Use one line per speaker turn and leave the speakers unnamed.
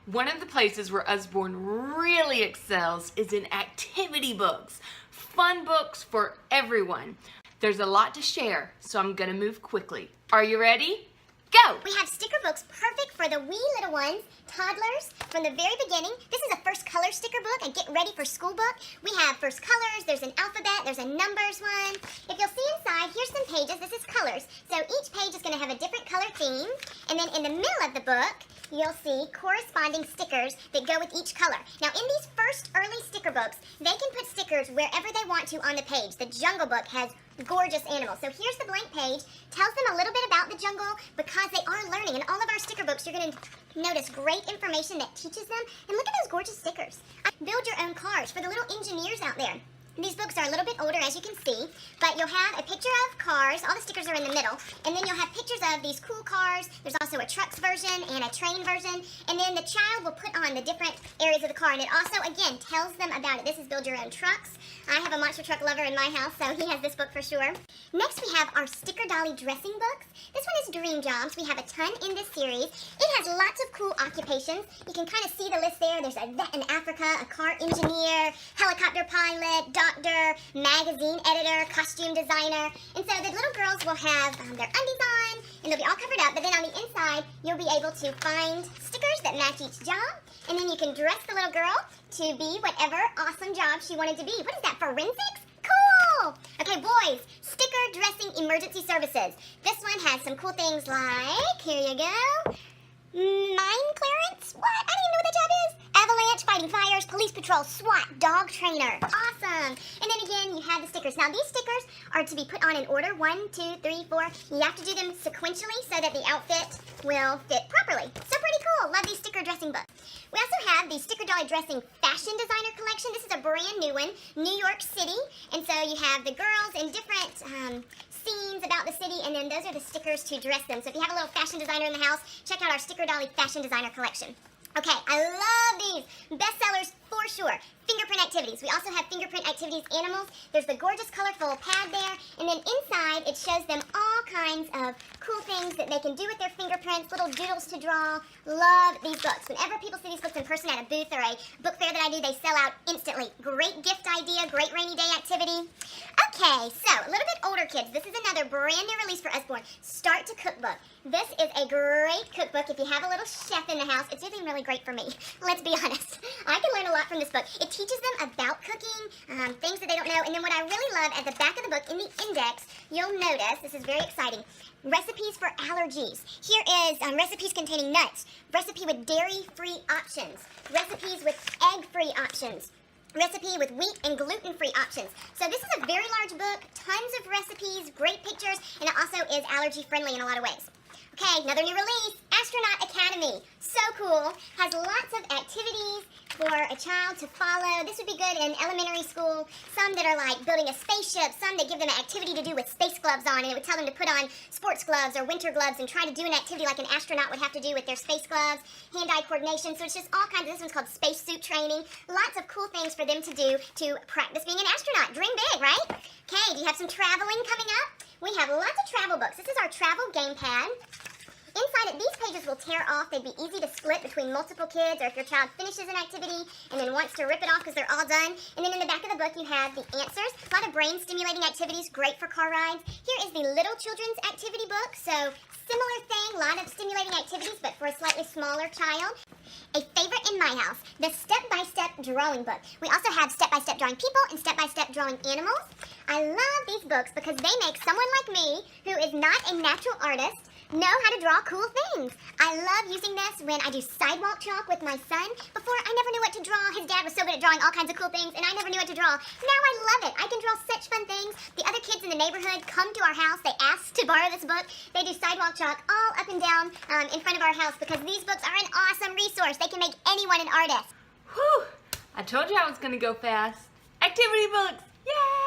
One of the places where Usborne really excels is in activity books. Fun books for everyone. There's a lot to share, so I'm gonna move quickly. Are you ready? Go!
We have sticker books perfect for the wee little ones, toddlers, from the very beginning. This is a first color sticker book, a get ready for school book. We have first colors, there's an alphabet, there's a numbers one. If you'll see inside, here's some pages, this is colors. So each page is gonna have a different color theme. And then in the middle of the book, you'll see corresponding stickers that go with each color. Now in these first early sticker books, they can put stickers wherever they want to on the page. The Jungle Book has gorgeous animals. So here's the blank page, tells them a little bit about the jungle because they are learning. In all of our sticker books, you're going to notice great information that teaches them. And look at those gorgeous stickers. Build your own cars for the little engineers out there. These books are a little bit older, as you can see, but you'll have a picture of cars. All the stickers are in the middle. And then you'll have pictures of these cool cars. There's also a trucks version and a train version. And then the child will put on the different areas of the car. And it also, again, tells them about it. This is Build Your Own Trucks. I have a monster truck lover in my house, so he has this book for sure. Next, we have our Sticker Dolly dressing books. This one is Dream Jobs. We have a ton in this series. It has lots of cool occupations. You can kind of see the list there. There's a vet in Africa, a car engineer, helicopter pilot, doctor, magazine editor, costume designer. And so the little girls will have their undies on, and they'll be all covered up, but then on the inside, you'll be able to find stickers that match each job, and then you can dress the little girl to be whatever awesome job she wanted to be. What is that, forensics? Cool! Okay, boys, sticker dressing emergency services. This one has some cool things like, here you go, mine clearance? What? I don't even know what that job is. Avalanche, fighting fires, police patrol, SWAT, dog trainer. Awesome. And then again, you have the stickers. Now, these stickers are to be put on in order, 1, 2, 3, 4. You have to do them sequentially so that the outfit will fit properly. So pretty cool. Love these sticker dressing books. We also have the Sticker Dolly Dressing Fashion Designer Collection. This is a brand new one, New York City. And so you have the girls in different scenes about the city, and then those are the stickers to dress them. So if you have a little fashion designer in the house, check out our Sticker Dolly Fashion Designer Collection. Okay, I love these. Bestsellers for sure. Fingerprint activities. We also have fingerprint activities animals. There's the gorgeous colorful pad there, and then inside it shows them all kinds of cool things that they can do with their fingerprints, little doodles to draw. Love these books. Whenever people see these books in person at a booth or a book fair that I do, they sell out instantly. Great gift idea, great rainy day activity. Okay, so a little bit older kids. This is another brand new release for Usborne. Start to Cookbook. This is a great cookbook if you have a little chef in the house. It's really great for me. Let's be honest. I can learn a lot from this book. It teaches them about cooking, things that they don't know. And then what I really love, at the back of the book in the index, you'll notice, this is very exciting, recipes for allergies. Here is recipes containing nuts, recipe with dairy-free options, recipes with egg-free options, recipe with wheat and gluten-free options. So this is a very large book, tons of recipes, great pictures, and it also is allergy-friendly in a lot of ways. Okay, another new release, Astronaut Academy. So cool. Has lots of activities for a child to follow. This would be good in elementary school. Some that are like building a spaceship, some that give them an activity to do with space gloves on, and it would tell them to put on sports gloves or winter gloves and try to do an activity like an astronaut would have to do with their space gloves, hand-eye coordination. So it's just all kinds of, this one's called spacesuit training. Lots of cool things for them to do to practice being an astronaut. Dream big, right? Okay, do you have some traveling coming up? We have lots of travel books. This is our travel gamepad. Inside it, these pages will tear off. They'd be easy to split between multiple kids, or if your child finishes an activity and then wants to rip it off because they're all done. And then in the back of the book, you have the answers. A lot of brain-stimulating activities, great for car rides. Here is the Little Children's Activity book. So similar thing, a lot of stimulating activities, but for a slightly smaller child. A favorite in my house, the step-by-step drawing book. We also have step-by-step drawing people and step-by-step drawing animals. I love these books because they make someone like me, who is not a natural artist, know how to draw cool things. I love using this when I do sidewalk chalk with my son. Before, I never knew what to draw. His dad was so good at drawing all kinds of cool things, and I never knew what to draw. Now I love it. I can draw such fun things. The other kids in the neighborhood come to our house. They ask to borrow this book. They do sidewalk chalk all up and down in front of our house because these books are an awesome resource. They can make anyone an artist.
Whew! I told you I was gonna go fast. Activity books! Yay!